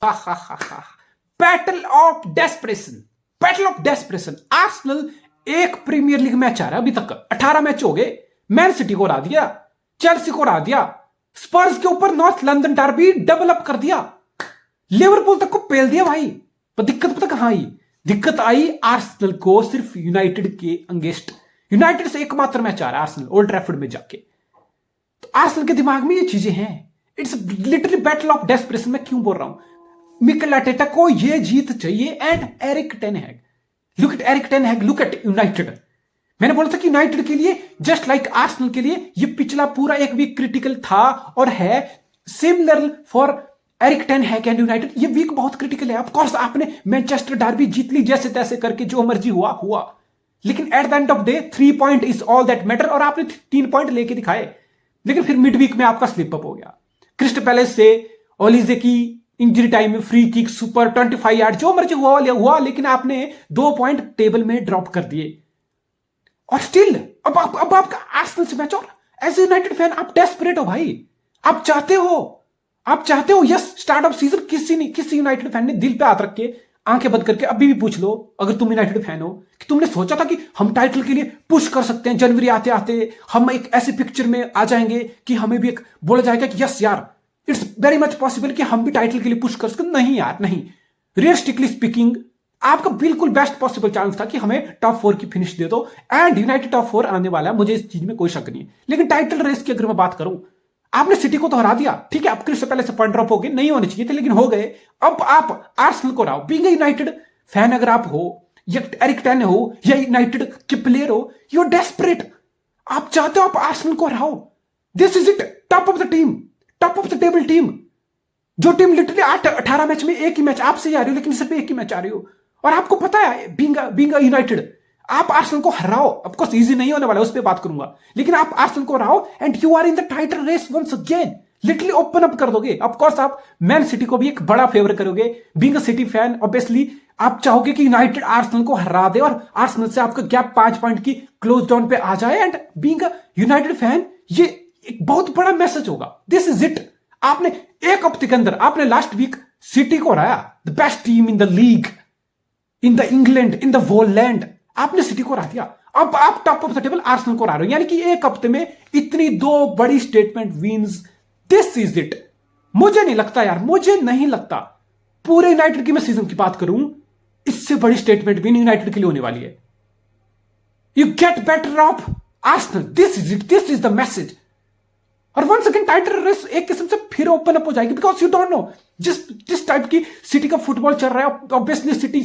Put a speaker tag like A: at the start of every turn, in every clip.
A: हा हा हा हा। Battle of desperation, battle of desperation. Arsenal एक प्रीमियर लीग मैच आ रहा है, अभी तक 18 मैच हो गए। मैन सिटी को हरा दिया, चेल्सी को हरा दिया, स्पर्स के ऊपर north London derby double up कर दिया, लिवरपूल तक को पेल दिया भाई। पर दिक्कत पता कहां आई? दिक्कत आई आर्सेनल को सिर्फ यूनाइटेड के अंगेस्ट। यूनाइटेड से एकमात्र मैच आ रहा है आर्सेनल ओल्ड ट्रैफर्ड में जाके। तो आर्सेनल के दिमाग में ये चीजें हैं। It's literally battle of desperation. मैं क्यों बोल रहा हूं? मिकेल आर्टेटा को ये जीत चाहिए and Erik ten Hag. Look at Erik ten Hag, look at United. मैंने बोला था कि यूनाइटेड के लिए जस्ट लाइक आर्सेनल के लिए ये पिछला पूरा एक वीक क्रिटिकल था और है। Similar for Erik ten Hag and United, ये वीक बहुत क्रिटिकल है। ऑफ कोर्स आपने मैनचेस्टर डर्बी जीत ली जैसे तैसे करके, जो मर्जी हुआ हुआ, लेकिन at the end of day 3 point is all that matter. और आपने 3 पॉइंट लेके दिखाए, लेकिन फिर मिड वीक में आपका स्लिप अप हो गया। क्रिस्टल पैलेस से ओलिजे की इंजरी टाइम में फ्री किक सुपर 25 यार्ड जो मर्जी हुआ, लेकिन आपने 2 पॉइंट टेबल में ड्रॉप कर दिए। और स्टिल अब आपका आर्सेनल से मैच। और एज यूनाइटेड फैन आप डेस्परेट हो भाई। आप चाहते हो यस स्टार्ट ऑफ सीजन किसी यूनाइटेड फैन ने दिल पे हाथ रख के आंखें बंद करके अभी भी पूछ लो, अगर तुम यूनाइटेड फैन हो, कि तुमने सोचा था कि हम टाइटल के लिए पुश कर सकते हैं, जनवरी आते आते हम एक ऐसे पिक्चर में आ जाएंगे कि हमें भी एक बोला जाएगा कि यस यार इट्स वेरी मच पॉसिबल कि हम भी टाइटल के लिए पुश कर सकते? नहीं यार, नहीं। रियलिस्टिकली स्पीकिंग आपका बिल्कुल बेस्ट पॉसिबल चांस था कि हमें टॉप 4 की फिनिश दे दो, एंड यूनाइटेड टॉप 4 आने वाला है, मुझे इस चीज में कोई शक नहीं है। लेकिन टाइटल रेस की अगर मैं बात करूं, आपने सिटी को तो हरा दिया, ठीक है, आप क्रिस्टल पैलेस से पॉइंट ड्रॉप हो गए, नहीं होने चाहिए थे लेकिन हो गए। अब आप आर्सेनल को हराओ। बीइंग अ यूनाइटेड फैन अगर आप हो, या एरिक टेन हो, या यूनाइटेड के प्लेयर हो, यू आर डेस्परेट। आप चाहते हो आप आर्सेनल को हराओ। This is it, top of the team, top of the table team, जो टीम लिटरली 18 मैच में एक ही मैच आपसे ही आ रही हो, लेकिन सिर्फ एक ही मैच आ रही हो। और आपको पता है बीइंग अ यूनाइटेड आप आर्सेनल को हराओ। ऑफ कोर्स इजी नहीं होने वाला, उस पर बात करूंगा, लेकिन आप आर्सेनल को हराओ and you are in the title race once again. Literally open up कर दोगे। ऑफ कोर्स आप मैन सिटी को भी एक बड़ा फेवर करोगे। Being a City fan obviously आप चाहोगे कि यूनाइटेड आर्सेनल को हरा दे और आर्सेनल से आपका गैप 5 पॉइंट की क्लोज डाउन पे आ जाए। And being a United fan ये एक बहुत बड़ा मैसेज होगा। This is it. आपने एक हफ्ते के अंदर आपने लास्ट वीक सिटी को हराया, the best team in the league, in the England, in the world land, आपने सिटी को हरा दिया। अब आप top of the table Arsenal को हरा रहे हो, यानी कि एक हफ्ते में इतनी 2 बड़ी statement wins. This is it. मुझे नहीं लगता यार, मुझे नहीं लगता पूरे यूनाइटेड की मैं सीजन की बात करूं, इससे बड़ी स्टेटमेंट विन यूनाइटेड के लिए होने वाली है। You get better of Arsenal, this is it, this is the message. और वंस अगेन टाइटल रेस एक किस्म से फिर ओपन अप हो जाएगी, बिकॉज यू डोंट नो जिस टाइप की सिटी का फुटबॉल चल रहा है। ऑब्वियसली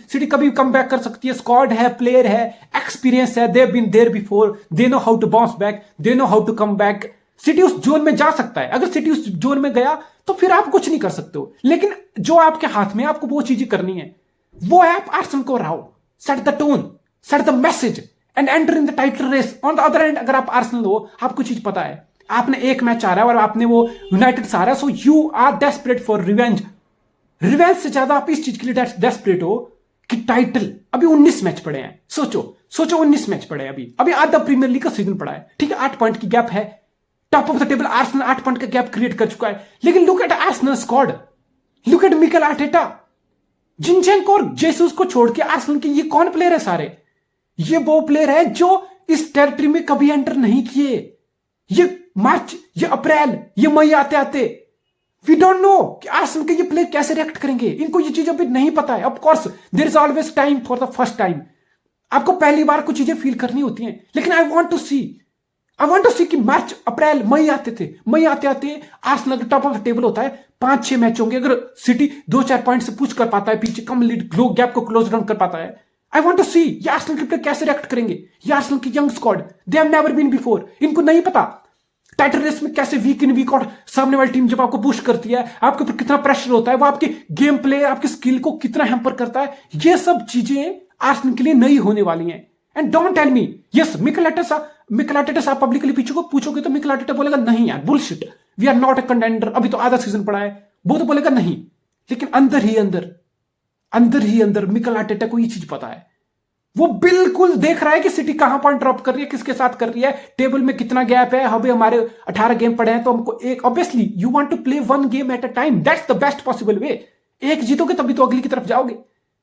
A: सिटी कभी कम बैक कर सकती है। स्क्वाड है, प्लेयर है, एक्सपीरियंस है, they have been there before, they know how to bounce back, they know how to come back. City उस जोन में जा सकता है। अगर सिटी उस जोन में गया तो फिर आप कुछ नहीं कर सकते हो, लेकिन जो आपके हाथ में आपको वो चीजें करनी है, वो है आप आर्सेनल को हराओ, set the tone, set the message and enter in the title race. On the other end अगर आप आर्सेनल हो, आपको चीज पता है, आपने एक मैच आ रहा है और आपने वो यूनाइटेड से आ रहा है, so you are desperate for revenge. Revenge से ज्यादा आप इस चीज के लिए डेस्परेट हो कि टाइटल। अभी 19 मैच पड़े हैं, सोचो 19 मैच पड़े हैं। अभी आधा प्रीमियर लीग का सीजन पड़ा है, ठीक है, 8 पॉइंट की गैप है। Top of the table Arsenal 8 point का गैप क्रिएट कर चुका है। लेकिन look at Arsenal squad, look at Mikel Arteta, जिनचेंको और जेसुस को छोड़ के आर्सेनल के ये कौन प्लेयर है सारे? ये वो प्लेयर है जो इस टेरिटरी में कभी एंटर नहीं किए। ये मार्च, ये अप्रैल, ये मई आते आते वी डोंट नो कि आर्सेनल के ये प्लेयर कैसे रिएक्ट करेंगे। इनको ये चीज अभी नहीं पता है। Of course there is always time for the first time. आपको पहली बार कुछ चीजें फील करनी होती हैं, लेकिन आई वांट टू सी कि मार्च, अप्रैल, मई आते थे, मई आते आते Arsenal top of the table होता है, 5-6 मैच होंगे। अगर सिटी 2-4 पॉइंट से पुश कर पाता है, पीछे कम लीड गैप को क्लोज डाउन कर पाता है, आई वांट टू सी ये आर्सेनल के प्लेयर कैसे रिएक्ट करेंगे। ये आर्सेनल की young squad, they have never been before. इनको नहीं पता टाइटल रेस में कैसे वीक इन वीक आउट सामने वाली टीम जब आपको पुश करती है, आपके ऊपर कितना प्रेशर होता है, वो आपके गेम प्ले, आपकी स्किल को कितना हैम्पर करता है। ये सब चीजें आर्सेनल के लिए नई होने वाली हैं। And don't tell me, yes Mikel Arteta आप पब्लिकली पूछोगे तो मिकेल आर्टेटा बोलेगा नहीं यार bullshit, we are not a contender, अभी तो आधा सीजन पड़ा है, वो तो बोलेगा नहीं। लेकिन अंदर ही अंदर मिकेल आर्टेटा को ये चीज पता है, वो बिल्कुल देख रहा है कि सिटी कहां पॉइंट ड्रॉप कर रही है, किसके साथ कर रही है, टेबल में कितना गैप है। अभी हमारे 18 गेम पड़े हैं तो हमको एक, obviously you want to play one game at a time, that's the best possible way. एक जीतोगे तभी तो अगली की तरफ जाओगे,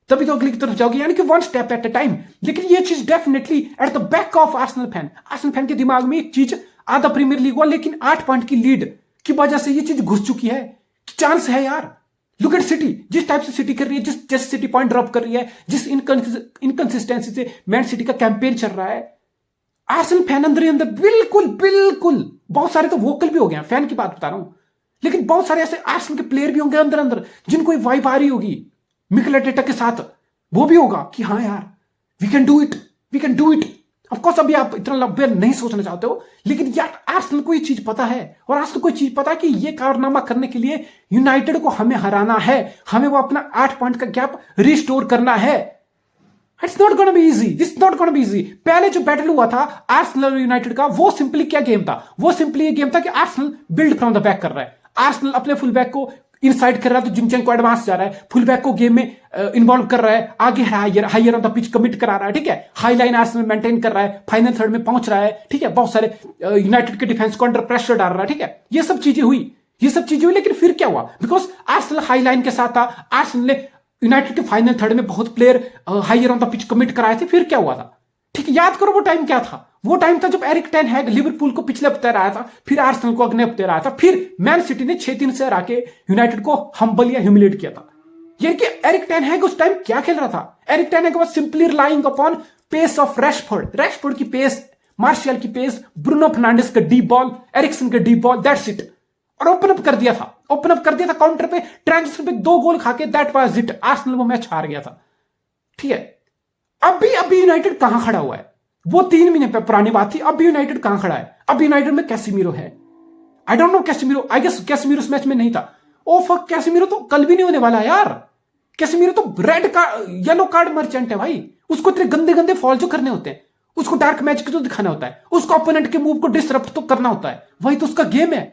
A: तभी तो अगली की तरफ जाओगे, यानी कि one step at a time. लेकिन ये चीज definitely at the back of Arsenal fan के दिमाग में एक चीज, आधा प्रीमियर लीग हुआ लेकिन 8 पॉइंट की लीड की वजह से ये चीज घुस चुकी है। चांस है यार, लुक एट सिटी, जिस टाइप से सिटी कर रही है, जैसे सिटी पॉइंट ड्रॉप कर रही है, जिस इनकंसिस्टेंसी से मैन सिटी का कैंपेन चल रहा है, आर्सेनल फैन अंदर ही अंदर बिल्कुल बिल्कुल, बहुत सारे तो वोकल भी हो गए, फैन की बात बता रहा हूं, लेकिन बहुत सारे ऐसे आर्सेनल के प्लेयर भी होंगे अंदर अंदर जिनको वाइब आ रही होगी मिकेल आर्टेटा के साथ, वो भी होगा कि हाँ यार we can do it, we can do it. Of course अभी आप इतना लंबे नहीं सोचना चाहते हो, लेकिन यार आर्सेनल को ये चीज पता है, और आर्सेनल को ये चीज पता है कि ये कारनामा करने के लिए यूनाइटेड को हमें हराना है, हमें वो अपना 8 पॉइंट का गैप रिस्टोर करना है। It's not gonna be easy, it's not gonna be easy. पहले जो बैटल हुआ था आर्सेनल और यूनाइटेड का, वो सिंपली क्या गेम था, वो सिंपली ये गेम था कि Arsenal build from the back कर रहा है, आर्सेनल अपने फुल बैक को इनसाइड कर रहा है तो जिनचेंको एडवांस जा रहा है, फुल बैक को गेम में इन्वॉल्व कर रहा है, आगे higher on the pitch commit करा रहा है, ठीक है, हाई लाइन आर्सेनल मेंटेन कर रहा है, फाइनल थर्ड में पहुंच रहा है, ठीक है, बहुत सारे यूनाइटेड के डिफेंस को अंडर प्रेशर डाल रहा है, ठीक है, ये सब चीजें हुई, लेकिन फिर क्या हुआ, बिकॉज आर्सेनल हाई लाइन के साथ था, आर्सेनल ने यूनाइटेड के फाइनल थर्ड में बहुत player higher on the pitch commit कराए थे, फिर क्या हुआ था, ठीक है, याद करो वो टाइम क्या था, वो टाइम था जब एरिक टेन हैग लिवरपूल को पिछले हफ्ते हराया था, फिर आर्सेनल को अगले हफ्ते हराया था, फिर मैन सिटी ने 6-3 से हरा के यूनाइटेड को हम्बल या ह्यूमिलेट किया था। यानी कि एरिक टेन हैग उस टाइम क्या खेल रहा था, Erik ten Hag was simply relying upon pace of Rashford की पेस, मार्शियल की पेस, ब्रूनो फर्नांडिस का डीप बॉल, एरिक्सन का डीप बॉल, दैट्स इट, और ओपन अप कर दिया था काउंटर पे, ट्रांजिशन पे 2 गोल खा के, दैट वाज इट, आर्सेनल वो मैच हार गया था, ठीक है। अभी यूनाइटेड कहां खड़ा हुआ है, वो 3 महीने पे पुरानी बात थी, अब यूनाइटेड कहां खड़ा है, अब यूनाइटेड में कैसेमीरो है, I don't know Casemiro, I guess Casemiro इस मैच में नहीं था, ओ फक, कैसेमीरो तो कल भी नहीं होने वाला यार, कैसेमीरो तो red card yellow card merchant है भाई, उसको इतने गंदे गंदे फॉल जो करने होते हैं, उसको डार्क मैजिक तो दिखाना होता है, उसको ओपोनेंट के मूव को डिसरप्ट तो करना होता है, वही तो उसका गेम है,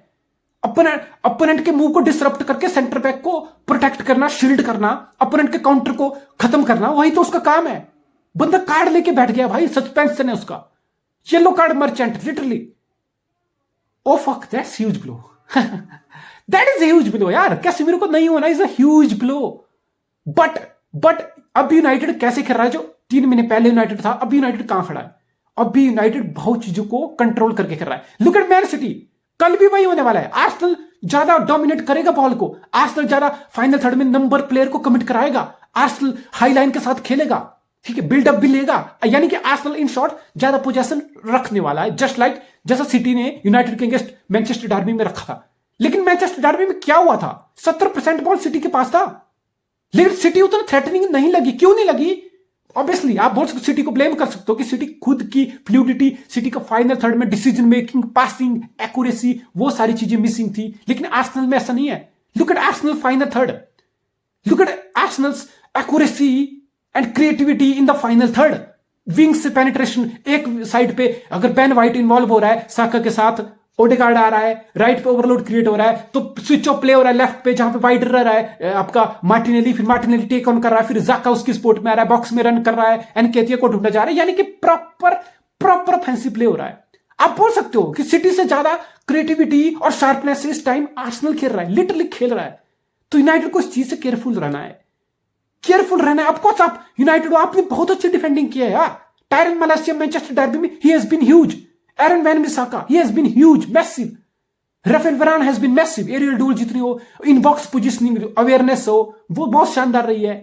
A: अपोनेंट के मूव को डिसरप्ट करके सेंटर बैक को प्रोटेक्ट करना, शील्ड करना, अपोनेंट के काउंटर को खत्म करना, वही तो उसका काम है। बंदा कार्ड लेके बैठ गया भाई, सस्पेंशन है उसका, yellow card merchant literally, oh fuck, that's huge blow, that is huge blow यार, कैसेमीरो को नहीं होना is a huge blow. But अब यूनाइटेड कैसे खेल रहा है, जो 3 महीने पहले यूनाइटेड था, अब यूनाइटेड कहां खड़ा है, अभी यूनाइटेड बहुत चीजों को कंट्रोल करके खेल रहा है। लुक एट मैन सिटी, कल भी वही होने वाला है, आर्सेनल ज्यादा डोमिनेट करेगा बॉल को, आर्सेनल ज्यादा फाइनल थर्ड में नंबर प्लेयर को कमिट कराएगा, आर्सेनल हाई लाइन के साथ खेलेगा, ठीक है, बिल्डअप भी लेगा, यानी कि आर्सेनल इन शॉर्ट ज्यादा पोजेशन रखने वाला है, जस्ट लाइक जैसा सिटी ने यूनाइटेड के अगेंस्ट मैनचेस्टर डर्बी में रखा था। लेकिन मैनचेस्टर डर्बी में क्या हुआ था, 70% बॉल सिटी के पास था, लेकिन सिटी उतना थ्रेटनिंग नहीं लगी, क्यों नहीं लगी, ऑब्वियसली आप बोल सकते सिटी को ब्लेम कर सकते हो कि सिटी खुद की फ्लूइडिटी, सिटी का फाइनल थर्ड में डिसीजन मेकिंग, पासिंग एक्यूरेसी, वो सारी चीजें मिसिंग थी, लेकिन आर्सेनल में ऐसा नहीं है। Look at Arsenal final third, look at Arsenal's accuracy and creativity in the final third, wings से पेनिट्रेशन, एक साइड पे अगर बेन वाइट इन्वॉल्व हो रहा है साका के साथ, ओडेगार्ड आ रहा है, राइट पे ओवरलोड क्रिएट हो रहा है तो स्विच ऑफ प्ले हो रहा है लेफ्ट पे, जहां पे वाइडर रह रहा है आपका मार्टिनेली, फिर मार्टिनेली टेक ऑन कर रहा है, फिर जाका उसकी स्पोर्ट में आ रहा है, बॉक्स में रन कर रहा है, एनकेतिया को ढूंढा जा रहा है, यानी कि प्रॉपर ऑफेंसिव प्ले हो रहा है। आप बोल सकते हो कि सिटी से ज्यादा क्रिएटिविटी और शार्पनेस से इस टाइम आर्सेनल खेल रहा है, लिटरली खेल रहा है, तो यूनाइटेड को इस चीज से केयरफुल रहना है, केयरफुल रहना है। ऑफकोर्स आप यूनाइटेड आपने बहुत अच्छी डिफेंडिंग किया है यार, टायरन मलेसिया मैनचेस्टर डर्बी में ही has been huge, Aaron Wan Bissaka ही has been huge, massive, Raphael Varane has been massive, aerial duel जितनी हो, इनबॉक्स पोजीशनिंग अवेयरनेस हो, वो बहुत शानदार रही है।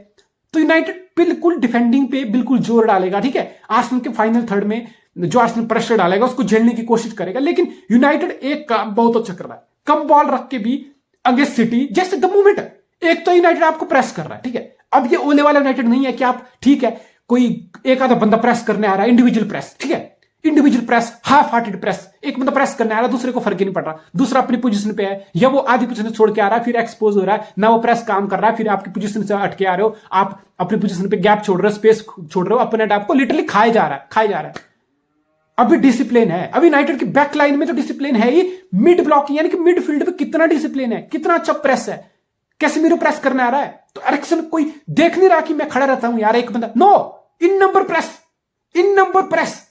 A: तो यूनाइटेड बिल्कुल डिफेंडिंग पे बिल्कुल जोर डालेगा, ठीक है, आर्सेनल के फाइनल थर्ड में जो आर्सेनल प्रेशर डालेगा उसको झेलने की कोशिश करेगा, लेकिन यूनाइटेड एक काम बहुत अच्छा कर रहा है, कम बॉल रख के भी अगेंस्ट सिटी, जैसे द मूवमेंट, एक तो यूनाइटेड आपको प्रेस कर रहा है, ठीक है, अब ये ओले वाला यूनाइटेड नहीं है कि आप, ठीक है, कोई एक आधा बंदा प्रेस करने आ रहा है, इंडिविजुअल प्रेस, ठीक है, individual press, half hearted press, एक बंदा प्रेस करने आ रहा है, दूसरे को फर्क ही नहीं पड़ रहा, दूसरा अपनी पोजीशन पे है, या वो आधी पोजीशन छोड़ के आ रहा है, फिर एक्सपोज हो रहा है ना, वो प्रेस काम कर रहा है, फिर आपकी पोजीशन से अटके आ रहे हो, आप अपनी पोजीशन पे गैप छोड़ रहे हो, स्पेस छोड़ रहे हो, अपने आपको लिटरली खाया जा रहा है। अभी डिसिप्लिन है, अभी यूनाइटेड की बैक लाइन में तो डिसिप्लिन है ही, मिड ब्लॉकिंग यानी कि मिडफील्ड पे कितना डिसिप्लिन है, कितना अच्छा प्रेस है, कैसेमीरो प्रेस करने आ रहा है तो एरिक्सन कोई देख नहीं रहा कि मैं खड़ा रहता हूं यार, एक बंदा, नो, इन नंबर प्रेस, इन नंबर प्रेस।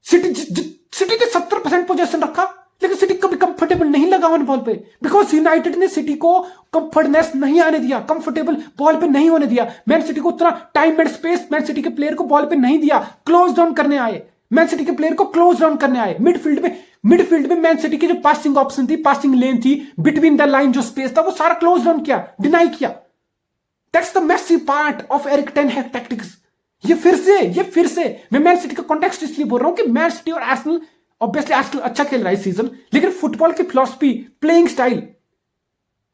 A: सिटी ने 70% पोजीशन रखा, लेकिन सिटी कभी कंफर्टेबल नहीं लगा ऑन बॉल पे, बिकॉज यूनाइटेड ने सिटी को कंफर्टनेस नहीं आने दिया, कंफर्टेबल बॉल पे नहीं होने दिया। मैन सिटी को उतना time and space Man City के प्लेयर को बॉल पे नहीं दिया, क्लोज डाउन करने आए, मैन सिटी के प्लेयर को क्लोज डाउन करने आए। मिडफील्ड में मैन सिटी की जो पासिंग ऑप्शन थी, पासिंग लेन थी, बिटवीन द लाइन जो स्पेस था, वो सारा क्लोज डाउन किया, डिनाई किया। That's the massive part of Erik ten Hag tactics. ये फिर से मैं मैन सिटी का कॉन्टेक्स्ट इसलिए बोल रहा हूं कि मैन सिटी और आर्सेनल, ऑब्वियसली आर्सेनल अच्छा खेल रहा है इस सीजन, लेकिन फुटबॉल की philosophy, playing style,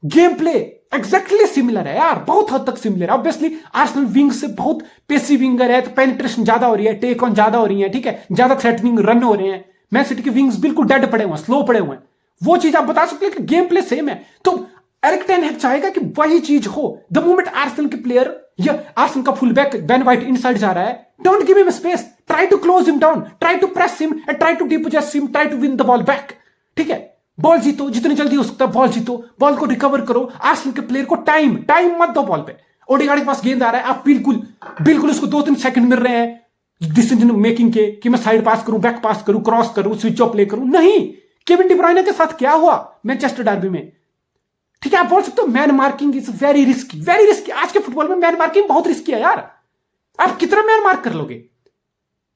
A: game play exactly similar है यार, बहुत हद तक सिमिलर है। ऑब्वियसली आर्सेनल विंग से बहुत पेसी विंगर है, तो पेनिट्रेशन ज्यादा हो रही है, टेक ऑन ज्यादा हो रही है, ठीक है, ज्यादा थ्रेटनिंग रन हो रहे हैं। मैन सिटी के विंग्स बिल्कुल डेड पड़े हुए हैं, स्लो पड़े हुए हैं, वो चीज आप बता सकते हैं कि गेम प्ले सेम है। तो एरिक टेन हैग चाहेगा कि वही चीज हो। द मोमेंट आर्सेनल के प्लेयर या आर्सेनल का full back Ben White inside जा रहा है, don't give him space, try to close him down, try to press him and try to dispossess him, try to win the ball back. ठीक है, ball जीतो, जितनी जल्दी हो सकता है बॉल जीतो, बॉल को रिकवर करो। आर्सेनल के प्लेयर को टाइम मत दो बॉल पे। ओडेगार्ड के पास गेंद आ रहा है, आप बिल्कुल उसको 2-3 सेकंड मिल रहे हैं डिसीजन मेकिंग के कि मैं साइड पास करूं, बैक पास करूं, क्रॉस करूं, स्विच ऑफ प्ले करूं। नहीं, केविन डी ब्रुयने के साथ क्या हुआ मैनचेस्टर डर्बी में? ठीक है, आप बोल सकते हो man marking is very risky. आज के फुटबॉल में मैन मार्किंग बहुत रिस्की है यार। आप कितना मैन मार्क कर लोगे?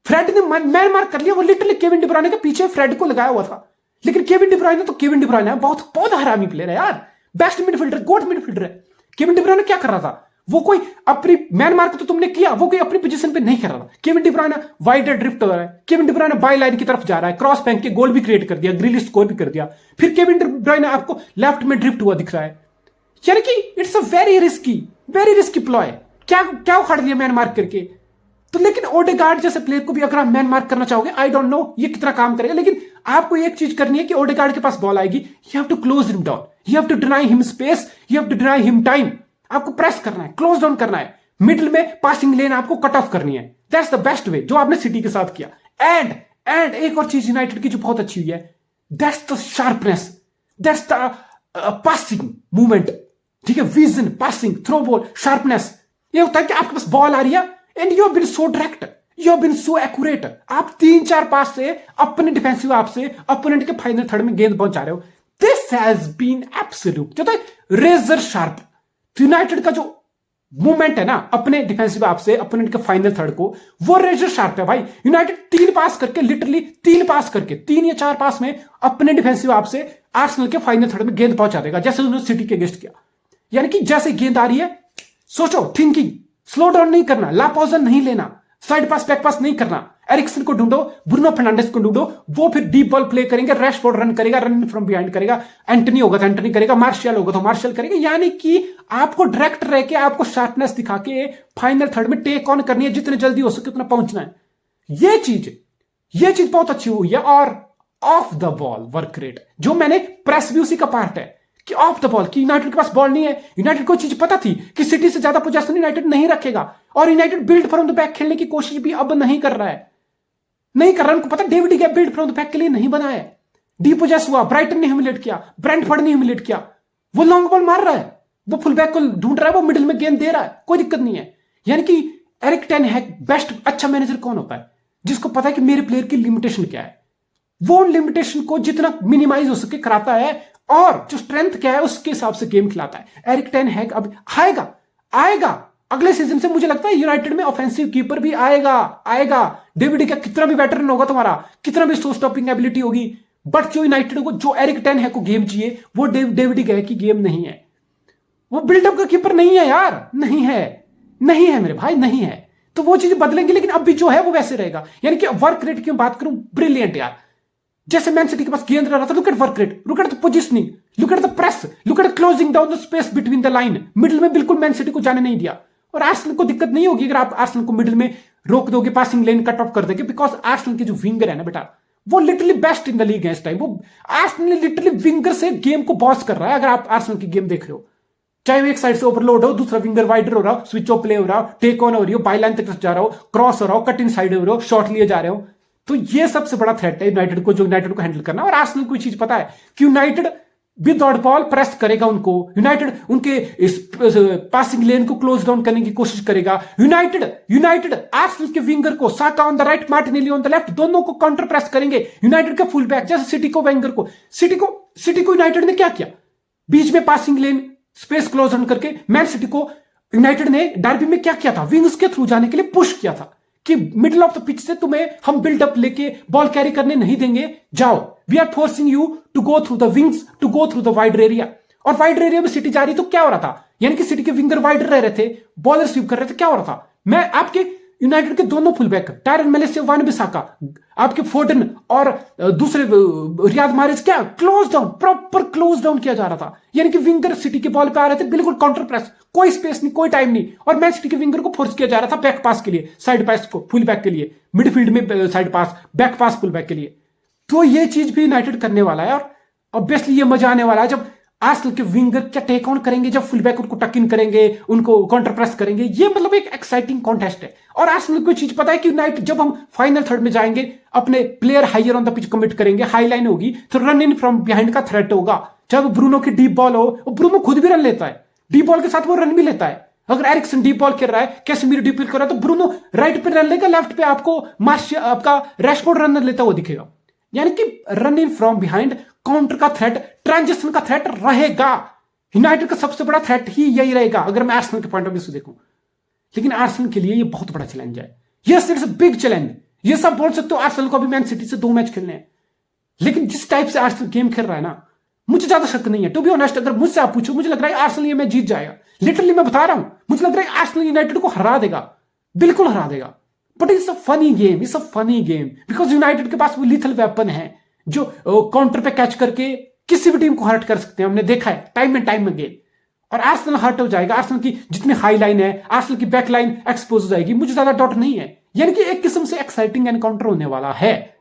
A: फ्रेड ने मैन मार्क कर लिया, वो लिटरली केविन डी ब्रुयने के पीछे फ्रेड को लगाया हुआ था, लेकिन केविन डी ब्रुयने तो केविन डी ब्रुयने है, बहुत हरामी प्लेयर है यार, बेस्ट मिडफील्डर, गोट मिडफील्डर है। केविन डी ब्रुयने क्या कर रहा था? वो कोई अपनी मैन मार्क तो तुमने किया, वो कोई अपनी पोजीशन पे नहीं कर रहा था। केविन डी ब्रुयने वाइडर ड्रिफ्ट हो रहा है, केविन डी ब्रुयने बाई लाइन की तरफ जा रहा है, क्रॉस फेंक के गोल भी क्रिएट कर दिया, ग्रिलिश स्कोर भी कर दिया, फिर केविन डी ब्रुयने आपको लेफ्ट में ड्रिफ्ट हुआ दिख रहा है। यानी कि it's a very risky ploy. क्या उखाड़ दिया मैन मार्क करके? तो लेकिन ओडेगार्ड जैसे प्लेयर को भी अगर आप मैन मार्क करना चाहोगे, आई डोंट नो ये कितना काम करेगा, लेकिन आपको एक चीज करनी है कि ओडेगार्ड के पास बॉल आएगी, you have to close him down, you have to deny him space, you have to deny him time. आपको प्रेस करना है, क्लोज डाउन करना है, मिडिल में पासिंग लेन आपको कट ऑफ करनी है। दैट्स द बेस्ट वे, जो आपने सिटी के साथ किया। एंड एक और चीज यूनाइटेड की जो बहुत अच्छी हुई है, that's the sharpness, that's the passing movement. ठीक है, vision, passing, through ball, sharpness. ये होता है कि आपके पास बॉल आ रही है and you have been so direct, you have been so accurate. आप 3-4 पास से अपने डिफेंसिव आप से अपोनेंट के फाइनल थर्ड में गेंद पहुंचा रहे हो। दिस हैज बीन एब्सोल्यूट, जो रेजर शार्प। यूनाइटेड का जो मूवमेंट है ना अपने डिफेंसिव आप से अपोनेंट के फाइनल थर्ड को, वो रेजर शार्प है भाई। यूनाइटेड 3 पास करके, लिटरली 3 पास करके, 3 या 4 पास में अपने डिफेंसिव आप से आर्सेनल के फाइनल थर्ड में गेंद पहुंचा देगा, जैसे उन्होंने सिटी के अगेंस्ट किया। यानी कि जैसे गेंद आ रही है, सोचो, थिंकिंग, स्लो डाउन नहीं करना, लापोजन नहीं लेना, साइड पास बैक पास नहीं करना। एरिक्सन को ढूंढो, ब्रूनो फर्नांडिस को ढूंढो, वो फिर डीप बॉल प्ले करेंगे, रैशफोर्ड रन करेगा, रन फ्रॉम बिहाइंड करेगा, एंटनी होगा तो एंटनी करेगा, मार्शियल होगा तो मार्शियल करेगा। यानी कि आपको डायरेक्ट रह के, आपको शार्पनेस दिखा के फाइनल थर्ड में टेक ऑन करनी है, जितने जल्दी हो सके उतना पहुंचना है। ये चीज बहुत अच्छी हुई है। और of the ball work rate, जो मैंने प्रेस भी उसी का पार्ट है कि ऑफ द बॉल, कि यूनाइटेड के पास बॉल नहीं है। यूनाइटेड को चीज पता थी कि सिटी से ज्यादा पोजीशन यूनाइटेड नहीं रखेगा, और United build from the back खेलने की कोशिश भी अब नहीं कर रहा है। उनको पता डेविड डी गया बिल्ड फ्रॉम द बैक के लिए नहीं बना है। डीपोजेस हुआ, ब्राइटन ने ह्यूमिलेट किया, ब्रेंटफोर्ड ने ह्यूमिलेट किया, वो लॉन्ग बॉल मार रहा है, वो फुल बैक को ढूंढ रहा है, वो मिडिल में गेंद दे रहा है, कोई दिक्कत नहीं है। यानी कि एरिक टेन हैग बेस्ट, अच्छा मैनेजर कौन होता है? जिसको पता है कि मेरे प्लेयर की लिमिटेशन क्या है, वो लिमिटेशन को जितना मिनिमाइज हो सके कराता है, और जो स्ट्रेंथ क्या है उसके हिसाब से गेम खिलाता है। एरिक टेन हैग अब आएगा अगले सीजन से, मुझे लगता है यूनाइटेड में ऑफेंसिव कीपर भी आएगा। डेविड का कितना भी वेटरन होगा तुम्हारा, कितना भी स्टॉपिंग एबिलिटी होगी, बट जो यूनाइटेड को, जो एरिक टेन हैग को गेम चाहिए, वो डेविड की गेम नहीं है। वो बिल्डअप का कीपर नहीं है यार, नहीं है मेरे भाई, नहीं है। तो वो चीजें बदलेंगी, लेकिन अब भी जो है वो वैसे रहेगा। यानी कि वर्क रेट की बात करूं, ब्रिलियंट यार। जैसे मैन सिटी के पास गेंद रहा था, look at work rate, look at the positioning, look at the press, look at closing down the space between the line. Middle में बिल्कुल मैन सिटी को जाने नहीं दिया, और आर्सेनल को दिक्कत नहीं होगी अगर आप आर्सेनल को मिडिल में रोक दोगे, पासिंग लेन कट ऑफ कर दोगे, बिकॉज आर्सेनल के जो विंगर है ना बेटा, वो literally best in the league है इस टाइम। वो आर्सेनल लिटरली विंगर से गेम को बॉस कर रहा है। अगर आप आर्सेनल की गेम देख रहे हो, चाहे वो एक साइड से ओवरलोड हो, दूसरा विंगर वाइडर हो रहा हो, स्विच ऑफ प्ले हो रहा हो, टेक ऑन हो रही हो, बाई लाइन तक जा रहा हो, क्रॉस हो रहा हो, कट इन साइड हो रहा हो, शॉट लिए जा रहे हो, तो ये सबसे बड़ा थ्रेट है यूनाइटेड को, जो यूनाइटेड को हैंडल करना। और आर्सेनल को चीज पता है कि यूनाइटेड विदाउट बॉल प्रेस करेगा उनको। यूनाइटेड उनके इस पासिंग लेन को क्लोज डाउन करने की कोशिश करेगा। यूनाइटेड आर्सेनल के विंगर को Saka on the right, Martinelli on the left, दोनों को काउंटर प्रेस करेंगे। यूनाइटेड के फुल बैक जैसे सिटी को वेंगर को, सिटी को यूनाइटेड ने क्या किया, बीच में passing lane space close down करके मैन सिटी को यूनाइटेड ने डर्बी में क्या किया था, विंग्स के थ्रू जाने के लिए पुश किया था कि मिडिल ऑफ द पिच से तुम्हें हम बिल्डअप लेके बॉल कैरी करने नहीं देंगे, जाओ, we are forcing you to go through the wings, to go through the wider area. और वाइडर एरिया में सिटी जा रही तो क्या हो रहा था, यानी कि सिटी के विंगर वाइडर रह रहे थे, बॉलर स्वीप कर रहे थे, क्या हो रहा था, मैं आपके यूनाइटेड के दोनों फुलबैक टायरन मेलेस, वान बिसाका, आपके फोर्डन और दूसरे रियाद मारिस क्या close down, proper close down किया जा रहा था। यानी कि विंगर सिटी के बॉल पे आ रहे थे, बिल्कुल काउंटर प्रेस, कोई स्पेस नहीं, कोई टाइम नहीं, और मैन सिटी के विंगर को फोर्स किया जा रहा था बैक पास के लिए, साइड पास को फुल बैक के लिए, मिडफील्ड में साइड पास, बैक पास फुल बैक के लिए। तो ये चीज भी यूनाइटेड करने वाला है और ऑब्वियसली ये मजा आने वाला है जब आर्सेनल के विंगर क्या टेक ऑन करेंगे, जब फुल बैक उनको टक इन करेंगे, उनको काउंटर प्रेस करेंगे। ये मतलब एक एक्साइटिंग कॉन्टेस्ट है। और आर्सेनल को चीज पता है कि यूनाइटेड जब हम फाइनल थर्ड में जाएंगे, अपने player higher on the pitch commit करेंगे, हाई लाइन होगी, तो रन इन फ्रॉम बिहाइंड का थ्रेट होगा। जब ब्रूनो की डीप बॉल हो, ब्रूनो खुद भी रन लेता है, डीप बॉल के साथ वो रन भी लेता है। अगर एरिक्सन डीप बॉल खेल रहा है, कैसेमीरो डीप बॉल कर रहा है, तो ब्रूनो राइट पे रन लेगा, लेफ्ट पे आपको मार्शियल, आपका रैशफोर्ड रन लेता हुआ दिखेगा। यानी कि run in from behind, counter का थ्रेट, ट्रांजिशन का थ्रेट रहेगा। यूनाइटेड का सबसे बड़ा थ्रेट ही यही रहेगा अगर मैं आर्सेनल के पॉइंट ऑफ व्यू से देखूं। लेकिन आर्सेनल के लिए ये बहुत बड़ा चैलेंज है, yes it's a big challenge. ये सब बोल सकते हो आर्सेनल को अभी मैन सिटी से 2 मैच खेलने हैं, लेकिन जिस टाइप से आर्सेनल गेम खेल रहा है ना, मुझे ज्यादा शक नहीं है। टू बी ऑनेस्ट, अगर मुझसे आप पूछो, मुझे लग रहा है आर्सेनल ये मैच जीत जाएगा। लिटरली मैं बता रहा हूं, मुझे लग रहा है आर्सेनल यूनाइटेड को हरा देगा, बिल्कुल हरा देगा। But it's a funny game, it's a funny game, because United के पास वो लीथल वेपन है जो काउंटर पे कैच करके किसी भी टीम को हर्ट कर सकते हैं। हमने देखा है टाइम एंड टाइम अगेन। और आर्सेनल हर्ट हो जाएगा, आर्सेनल की जितनी हाई लाइन है, आर्सेनल की बैक लाइन एक्सपोज हो जाएगी, मुझे ज्यादा डाउट नहीं है। यानी कि एक किस्म से एक्साइटिंग एनकाउंटर होने वाला है।